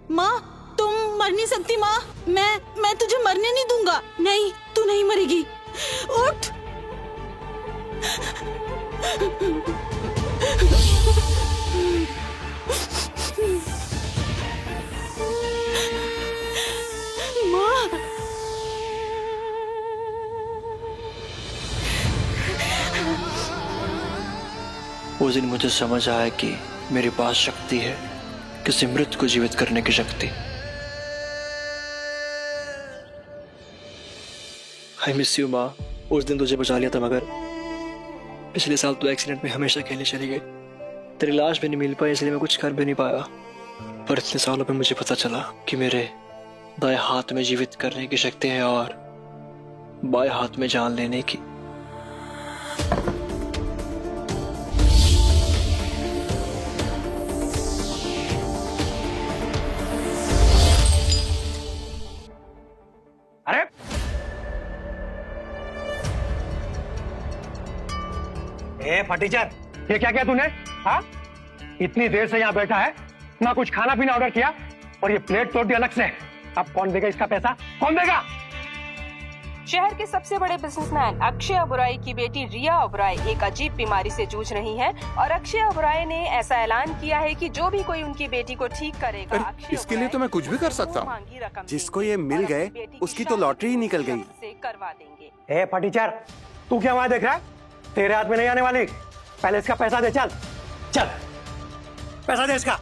माँ तुम मर नहीं सकती माँ, मैं तुझे मरने नहीं दूंगा। नहीं, तू नहीं मरेगी। उठ। माँ। उस दिन मुझे समझ आया कि मेरे पास शक्ति है, किसी मृत को जीवित करने की शक्ति। आई मिस यू माँ। उस दिन तुझे बचा लिया था, मगर पिछले साल तो एक्सीडेंट में हमेशा खेलने चली गई। तेरी लाश भी नहीं मिल पाई, इसलिए मैं कुछ कर भी नहीं पाया। पर इतने सालों में मुझे पता चला कि मेरे दाएं हाथ में जीवित करने की शक्ति है और बाएं हाथ में जान लेने की। अरे ए फटीचर, ये क्या किया तूने? हाँ, इतनी देर से यहाँ बैठा है, ना कुछ खाना पीना ऑर्डर किया और ये प्लेट तोड़ दी अलग से। अब कौन देगा इसका पैसा? कौन देगा? शहर के सबसे बड़े बिजनेसमैन अक्षय ओबराय की बेटी रिया ओबराय एक अजीब बीमारी से जूझ रही है और अक्षय ओबराय ने ऐसा ऐलान किया है कि जो भी कोई उनकी बेटी को ठीक करेगा, इसके लिए तो मैं कुछ भी कर सकता हूँ। जिसको ये मिल गए उसकी तो लॉटरी ही निकल गई। से करवा देंगे। ए फटीचर, तू क्या वहां देख रहा है? तेरे हाथ में नहीं आने वाली। पहले इसका पैसा दे। चल चल, पैसा दे इसका।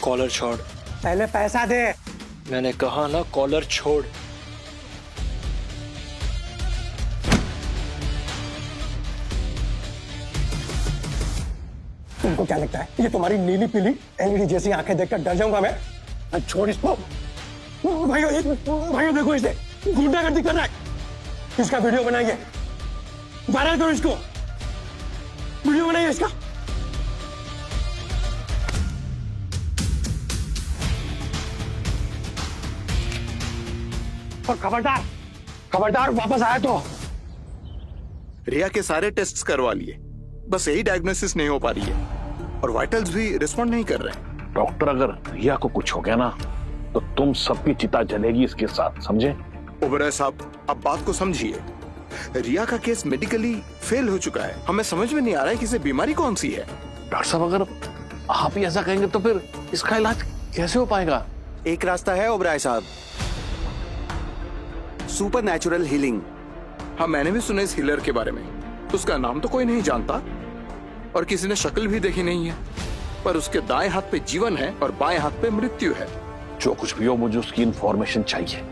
कॉलर छोड़। पहले पैसा दे। मैंने कहा ना, कॉलर छोड़। तुमको क्या लगता है ये तुम्हारी नीली पीली एलईडी जैसी आंखें देखकर डर जाऊंगा मैं? छोड़ इसको। भाइयों देखो, इसे गुंडागर्दी कर रहा है। इसका वीडियो बनाइए, वायरल करो इसको। वीडियो बनाइए इसका। और खबरदार खबरदार, वापस आया तो। रिया के सारे टेस्ट्स करवा लिए, बस यही डायग्नोसिस नहीं हो पा रही है और वाइटल्स भी रिस्पॉन्ड नहीं कर रहे हैं। डॉक्टर, अगर रिया को कुछ हो गया ना तो तुम सबकी चिता जलेगी इसके साथ, समझे? ओबराय साहब, अब बात को समझिए। रिया का केस मेडिकली फेल हो चुका है। हमें समझ में नहीं आ रहा है कि इसे बीमारी कौन सी है। डॉक्टर साहब, अगर आप ही ऐसा कहेंगे तो फिर इसका इलाज कैसे हो पाएगा? एक रास्ता है ओबराय साहब, सुपर नेचुरल हीलिंग। हाँ, मैंने भी सुना इस हीलर के बारे में। उसका नाम तो कोई नहीं जानता और किसी ने शक्ल भी देखी नहीं है, पर उसके दाएं हाथ पे जीवन है और बाएं हाथ पे मृत्यु है। जो कुछ भी हो, मुझे उसकी इंफॉर्मेशन चाहिए।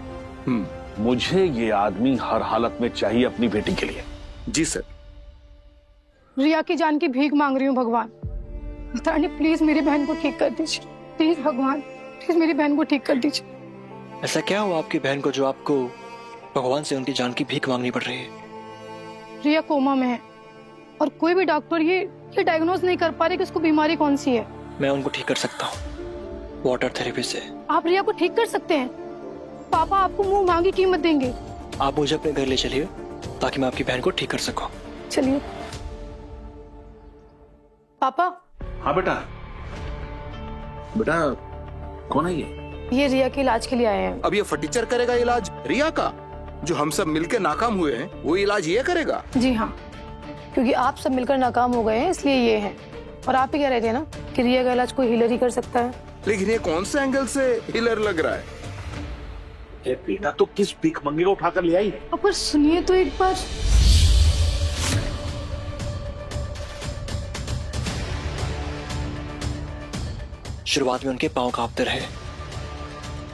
मुझे ये आदमी हर हालत में चाहिए अपनी बेटी के लिए। जी सर। रिया की जान की भीख मांग रही हूँ भगवान। पता नहीं, प्लीज मेरी बहन को ठीक कर दीजिए। प्लीज भगवान, प्लीज मेरी बहन को ठीक कर दीजिए। ऐसा क्या हुआ आपकी बहन को जो आपको भगवान से उनकी जान की भीख मांगनी पड़ रही है? रिया कोमा में है और कोई भी डॉक्टर ये डायग्नोज नहीं कर पा रहे कि उसको बीमारी कौन सी है। मैं उनको ठीक कर सकता हूँ वाटर थेरेपी से। आप रिया को ठीक कर सकते हैं? पापा आपको मुंह मांगी कीमत देंगे। आप मुझे अपने घर ले चलिए ताकि मैं आपकी बहन को ठीक कर सकूं। चलिए। पापा। हाँ बेटा। बेटा कौन है ये रिया के इलाज के लिए आए हैं। अब ये फटीचर करेगा इलाज रिया का? जो हम सब मिलकर नाकाम हुए हैं वो इलाज ये करेगा? जी हाँ, क्योंकि आप सब मिलकर नाकाम हो गए हैं इसलिए ये है। और आप ही कह रहे थे ना कि रिया का इलाज कोई हीलर ही कर सकता है। लेकिन ये कौन से एंगल से हीलर लग रहा है? ये बेटा तो किस भीख मंगे को उठाकर ले आई? पर सुनिए तो एक बार। शुरुआत में उनके पांव कांपते रहे,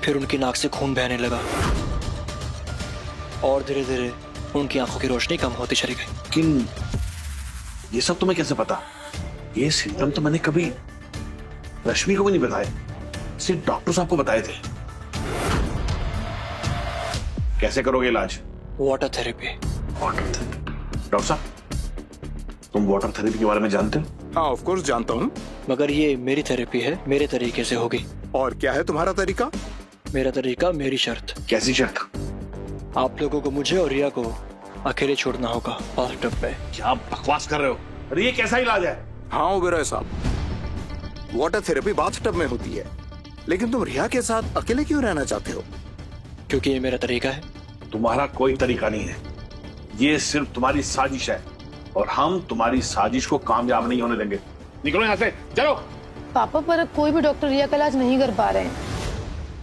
फिर उनकी नाक से खून बहने लगा और धीरे धीरे उनकी आंखों की रोशनी कम होती चली गई। लेकिन ये सब तुम्हें कैसे पता? ये सिम्टम तो मैंने कभी रश्मि को भी नहीं बताए, सिर्फ डॉक्टर साहब को बताए थे। कैसे करोगे इलाज? Water therapy. Water therapy? Doctor साहब, तुम वाटर थेरेपी के बारे में जानते हो? हाँ, ऑफ कोर्स जानता हूँ। मगर ये मेरी थेरेपी है, मेरे तरीके से होगी। और क्या है तुम्हारा तरीका? मेरा तरीका, मेरी शर्त। कैसी शर्त? आप लोगों को मुझे और रिया को अकेले छोड़ना होगा बाथटब में। क्या बकवास कर रहे हो? अरे ये कैसा इलाज है? हाँ ओबराय साहब, वाटर थेरेपी बाथटब में होती है। लेकिन तुम रिया के साथ अकेले क्यों रहना चाहते हो? क्योंकि ये मेरा तरीका है। तुम्हारा कोई तरीका नहीं है, ये सिर्फ तुम्हारी साजिश है और हम तुम्हारी साजिश को कामयाब नहीं होने देंगे। निकलो यहाँ से, चलो। पापा, पर अब कोई भी डॉक्टर रिया का इलाज नहीं कर पा रहे हैं।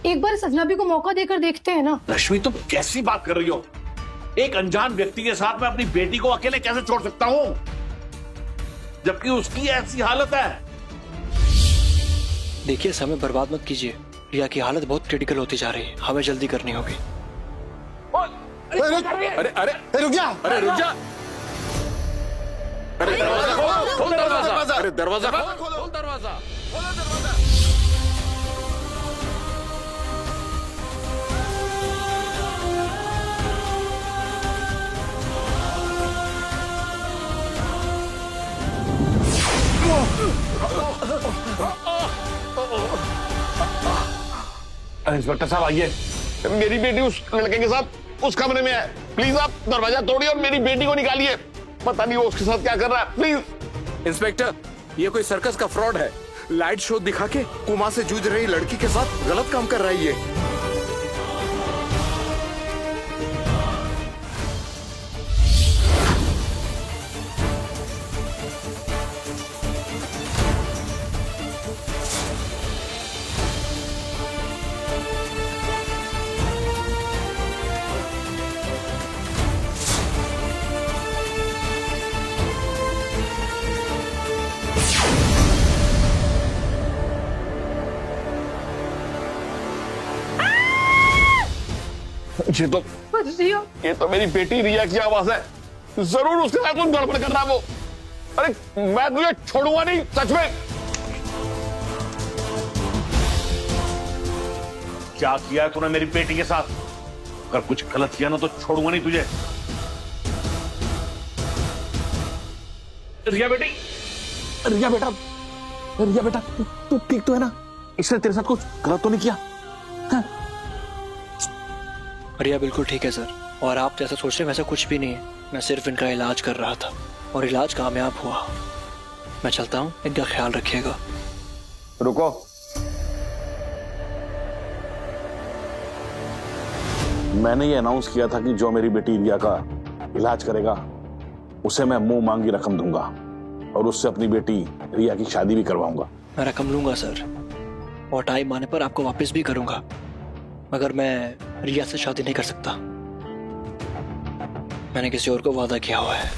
एक बार इस अजनबी को मौका देकर देखते हैं ना। रश्मि, तुम कैसी बात कर रही हो? एक अनजान व्यक्ति के साथ मैं अपनी बेटी को अकेले कैसे छोड़ सकता हूं, जबकि उसकी ऐसी हालत है। देखिए, समय बर्बाद मत कीजिए। रिया की हालत बहुत क्रिटिकल होती जा रही है, हमें जल्दी करनी होगी। अरे अरे रुक जा, अरे रुक जा, अरे दरवाजा खोल दरवाजा, अरे दरवाजा खोल दरवाजा। इंस्पेक्टर साहब आइए, मेरी बेटी उस लड़के के साथ उस कमरे में है। प्लीज आप दरवाजा तोड़िए और मेरी बेटी को निकालिए। पता नहीं वो उसके साथ क्या कर रहा है। प्लीज इंस्पेक्टर, ये कोई सर्कस का फ्रॉड है। लाइट शो दिखा के कोमा से जूझ रही लड़की के साथ गलत काम कर रहा है ये। ये तो मेरी बेटी रिया की आवाज है। जरूर उसके साथ कुछ गड़बड़ कर रहा है वो। अरे मैं तुझे छोड़ूंगा नहीं, सच में। क्या किया है तूने मेरी बेटी के साथ? अगर कुछ गलत किया ना तो छोड़ूंगा नहीं तुझे। रिया बेटी, रिया बेटा, रिया बेटा, तू ठीक तो है ना? इसने तेरे साथ कुछ गलत तो नहीं किया? रिया बिल्कुल ठीक है सर, और आप जैसा सोच रहे हैं वैसा कुछ भी नहीं है। मैं सिर्फ इनका इलाज कर रहा था और इलाज कामयाब हुआ। मैं चलता हूँ, इनका ख्याल रखिएगा। रुको, मैंने ये अनाउंस किया था कि जो मेरी बेटी रिया का इलाज करेगा उसे मैं मुंह मांगी रकम दूंगा और उससे अपनी बेटी रिया की शादी भी करवाऊंगा। मैं रकम लूंगा सर, और टाइम आने पर आपको वापस भी करूंगा, मगर मैं रिया से शादी नहीं कर सकता। मैंने किसी और को वादा किया हुआ है।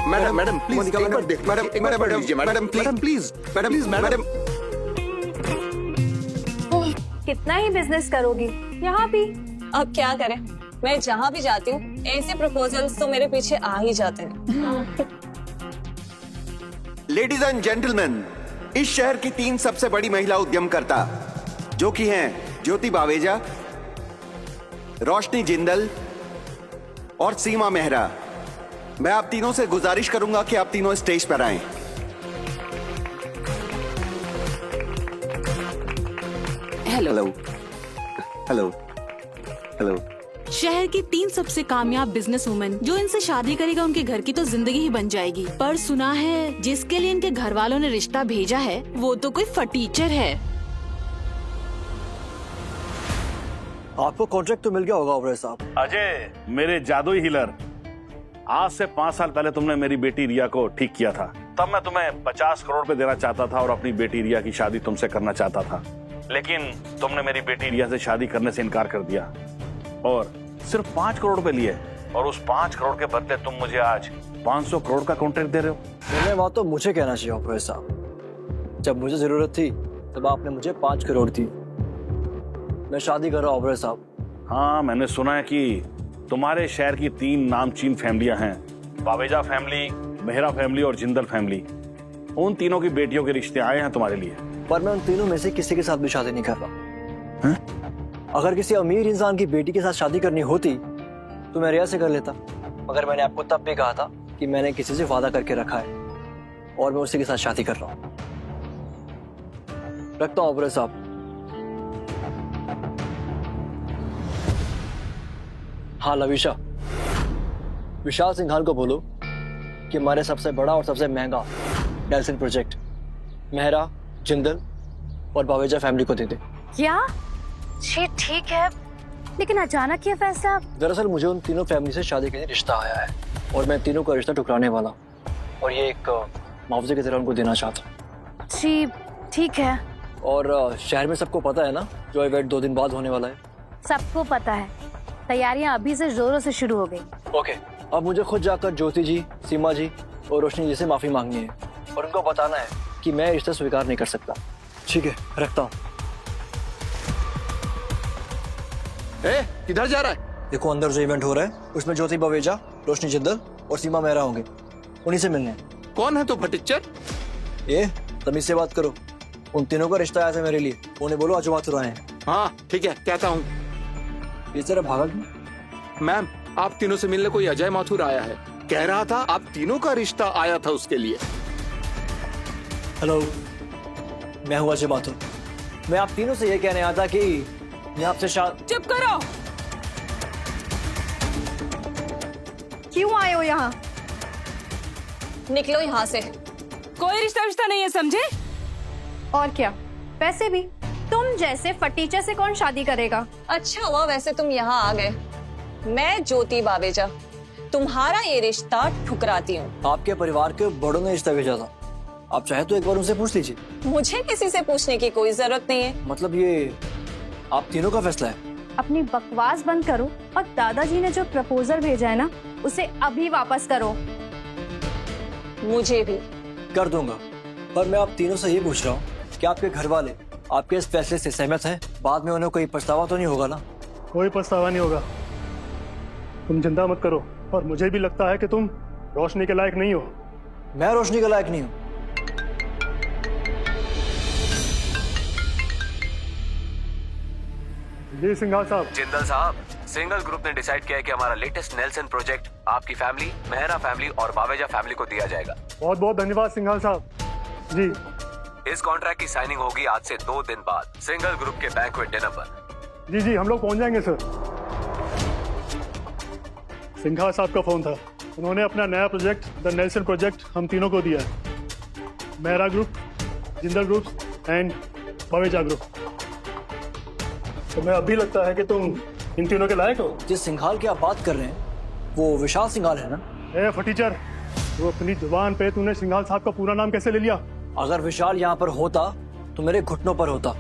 मैडम मैडम प्लीज एक बार देख, मैडम एक बार madam madam please madam madam. कितना ही बिजनेस करोगी यहाँ भी? अब क्या करें, मैं जहाँ भी जाती हूँ ऐसे प्रपोजल्स तो मेरे पीछे आ ही जाते हैं। लेडीज एंड जेंटलमैन, इस शहर की 3 सबसे बड़ी महिला उद्यमकर्ता जो कि हैं ज्योति बावेजा, रोशनी जिंदल और सीमा मेहरा, मैं आप तीनों से गुजारिश करूंगा कि आप तीनों स्टेज पर आएं। Hello hello hello. शहर की 3 सबसे कामयाब बिजनेस वुमेन, जो इनसे शादी करेगा उनके घर की तो जिंदगी ही बन जाएगी। पर सुना है जिसके लिए इनके घर वालों ने रिश्ता भेजा है वो तो कोई फटीचर है। आपको कॉन्ट्रैक्ट तो मिल गया होगा ओबराय साहब। अजय, मेरे जादुई हीलर, आज से 5 साल पहले तुमने मेरी बेटी रिया को ठीक किया था। तब मैं तुम्हें 50 करोड़ रुपए देना चाहता था और अपनी बेटी रिया की शादी तुमसे करना चाहता था, लेकिन तुमने मेरी बेटी रिया से शादी करने से इनकार कर दिया और सिर्फ 5 करोड़ रुपए लिए, और उस 5 करोड़ के बदले तुम मुझे आज 500 करोड़ का कॉन्ट्रैक्ट दे रहे हो। बात तो मुझे कहना चाहिए ओबराय साहब। जब मुझे जरूरत थी तब आपने मुझे 5 करोड़ दी। मैं शादी कर रहा हूँ ओबराय साहब। हाँ, मैंने सुना है कि तुम्हारे शहर की 3 नामचीन फैमिलियां हैं, बावेजा फैमिली, मेहरा फैमिली और जिंदल फैमिली। उन तीनों की बेटियों के रिश्ते आए हैं तुम्हारे लिए। पर मैं उन तीनों में से किसी के साथ भी शादी नहीं कर रहा। अगर किसी अमीर इंसान की बेटी के साथ शादी करनी होती तो मैं रिया से कर लेता, मगर मैंने आपको तब भी कहा था कि मैंने किसी से वादा करके रखा है और मैं उसी के साथ शादी कर रहा हूँ। रखता हूँ ओबराय साहब। हाँ लविशा, विशाल सिंघाल को बोलो कि हमारे सबसे बड़ा और सबसे महंगा नेल्सन प्रोजेक्ट मेहरा, जिंदल और बावेजा फैमिली को दे दे। क्या? जी ठीक है, लेकिन अचानक ये फैसला? दरअसल मुझे उन तीनों फैमिली से शादी के लिए रिश्ता आया है और मैं तीनों का रिश्ता ठुकराने वाला और ये एक मुआवजे की तरह उनको देना चाहता। जी ठीक है। और शहर में सबको पता है ना जो इवेंट 2 दिन बाद होने वाला है? सबको पता है, तैयारियां अभी से जोरों से शुरू हो गई। ओके, अब मुझे खुद जाकर ज्योति जी, सीमा जी और रोशनी जी से माफी मांगनी है और उनको बताना है कि मैं रिश्ता स्वीकार नहीं कर सकता। ठीक है, रखता हूँ। किधर जा रहा है? देखो अंदर जो इवेंट हो रहा है उसमें ज्योति बवेजा, रोशनी जिंदल और सीमा मेहरा होंगे, उन्हीं से मिलने। कौन है तो फटीचर? ये तमीज से बात करो, उन तीनों का रिश्ता आया था मेरे लिए, उन्हें बोलो आज बात आए हैं। हाँ ठीक है, कहता हूँ। इस तरह भागा क्यों? मैम, आप तीनों से मिलने कोई अजय माथुर आया है, कह रहा था आप तीनों का रिश्ता आया था उसके लिए। हेलो, मैं हूँ अजय माथुर। मैं आप तीनों से ये कहने आया था कि मैं आपसे चुप करो। क्यों आए हो यहाँ? निकलो यहाँ से। कोई रिश्ता नहीं है, समझे? और क्या, वैसे भी तुम जैसे फटीचर से कौन शादी करेगा? अच्छा हुआ वैसे तुम यहाँ आ गए। मैं ज्योति बावेजा तुम्हारा ये रिश्ता ठुकराती हूँ। आपके परिवार के बड़ों ने रिश्ता भेजा था, आप चाहे तो एक बार उनसे पूछ लीजिए। मुझे किसी से पूछने की कोई जरूरत नहीं है। मतलब ये आप तीनों का फैसला है? अपनी बकवास बंद करो और दादाजी ने जो प्रपोजल भेजा है ना उसे अभी वापस करो। मुझे भी कर दूंगा, पर मैं आप तीनों से ये पूछ रहा हूँ कि आपके घर वाले आपके इस फैसले से सहमत हैं? बाद में उन्हें कोई पछतावा तो नहीं होगा ना? कोई पछतावा नहीं होगा, तुम चिंता मत करो। और मुझे भी लगता है कि तुम रोशनी के लायक नहीं हो। मैं रोशनी के लायक नहीं हूँ? जी सिंघाल साहब। जिंदल साहब, सिंगल ग्रुप ने डिसाइड किया है कि हमारा लेटेस्ट नेल्सन प्रोजेक्ट आपकी फैमिली, मेहरा फैमिली और बावेजा फैमिली को दिया जाएगा। बहुत बहुत धन्यवाद सिंघाल साहब। जी, इस कॉन्ट्रैक्ट की साइनिंग होगी आज से 2 दिन बाद सिंगल ग्रुप के बैंक्वेट डिनर पर। जी जी, हम लोग पहुंच जाएंगे सर। सिंघाल साहब का फोन था, उन्होंने अपना नया प्रोजेक्ट द नेल्सन प्रोजेक्ट हम तीनों को दिया है। Mehra group, Jindal group and Baweja group. तुम्हें अभी लगता है कि तुम इन तीनों के लायक हो? जिस सिंघाल की आप बात कर रहे हैं वो विशाल सिंघाल है ना? ए फटीचर, वो अपनी जुबान पे तूने सिंघाल साहब का पूरा नाम कैसे ले लिया? अगर विशाल यहाँ पर होता तो मेरे घुटनों पर होता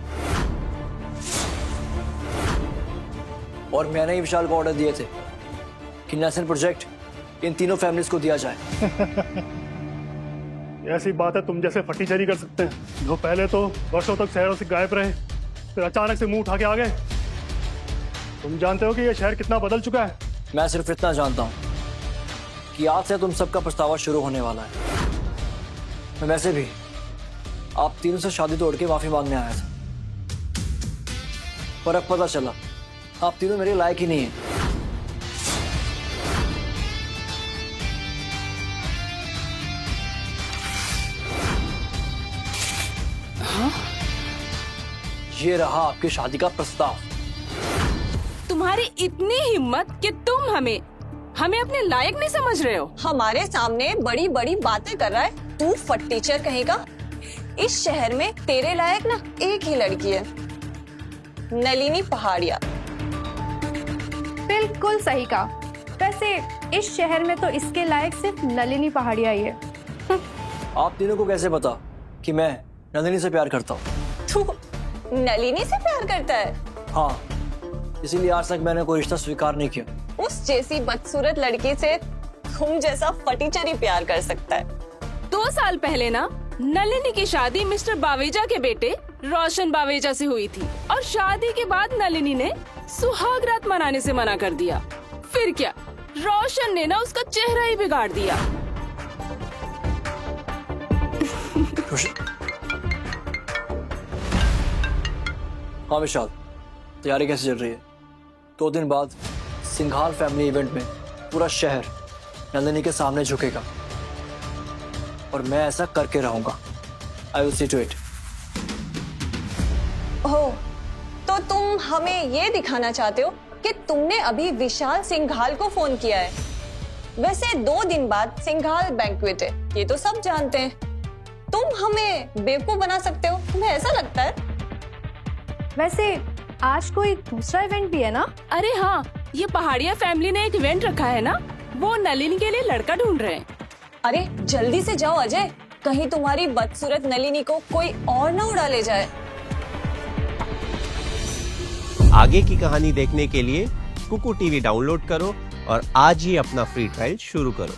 और मैंने ही विशाल को ऑर्डर दिए थे कि नेल्सन प्रोजेक्ट इन तीनों फैमिलीज को दिया जाए। ऐसी बात है तुम जैसे फटीचर ही कर सकते हैं, जो पहले तो वर्षों तक शहरों से गायब रहे, फिर अचानक से मुंह उठा के आ गए। तुम जानते हो कि ये शहर कितना बदल चुका है। मैं सिर्फ इतना जानता हूँ कि आज से तुम सबका पछतावा शुरू होने वाला है। मैं वैसे भी आप तीनों से शादी तोड़ के माफी मांगने आया था, पर अब पता चला आप तीनों मेरे लायक ही नहीं है। ये रहा आपकी शादी का प्रस्ताव। तुम्हारी इतनी हिम्मत कि तुम हमें अपने लायक नहीं समझ रहे हो। हमारे सामने बड़ी बड़ी बातें कर रहा है तू फटीचर कहेगा। इस शहर में तेरे लायक ना एक ही लड़की है, नलिनी पहाड़िया। बिल्कुल सही कहा। वैसे इस शहर में तो इसके लायक सिर्फ नलिनी पहाड़िया ही है। आप तीनों को कैसे पता कि मैं नलिनी से प्यार करता हूँ? तू नलिनी से प्यार करता है? हाँ, इसीलिए आज तक मैंने कोई रिश्ता स्वीकार नहीं किया। उस जैसी बदसूरत लड़की से तुम जैसा फटीचर ही प्यार कर सकता है। 2 साल पहले ना नलिनी की शादी मिस्टर बावेजा के बेटे रोशन बावेजा से हुई थी और शादी के बाद नलिनी ने सुहाग रात मनाने से मना कर दिया। फिर क्या, रोशन ने ना उसका चेहरा ही बिगाड़ दिया। हाँ विशाल, तैयारी कैसे चल रही है? 2 दिन बाद सिंघाल फैमिली इवेंट में पूरा शहर नंदिनी के सामने झुकेगा और मैं ऐसा करके रहूंगा। I will see to it. Oh, तो तुम हमें ये दिखाना चाहते हो कि तुमने अभी विशाल सिंघाल को फोन किया है? वैसे 2 दिन बाद सिंघाल बैंक्वेट है, ये तो सब जानते हैं। तुम हमें बेवकूफ बना सकते हो, तुम्हें ऐसा लगता है? वैसे आज कोई दूसरा इवेंट भी है ना? अरे हाँ, ये पहाड़िया फैमिली ने एक इवेंट रखा है ना, वो नलिनी के लिए लड़का ढूंढ रहे हैं। अरे जल्दी से जाओ अजय, कहीं तुम्हारी बदसूरत नलिनी को कोई और ना उड़ा ले जाए। आगे की कहानी देखने के लिए कुकू टीवी डाउनलोड करो और आज ही अपना फ्री ट्रायल शुरू करो।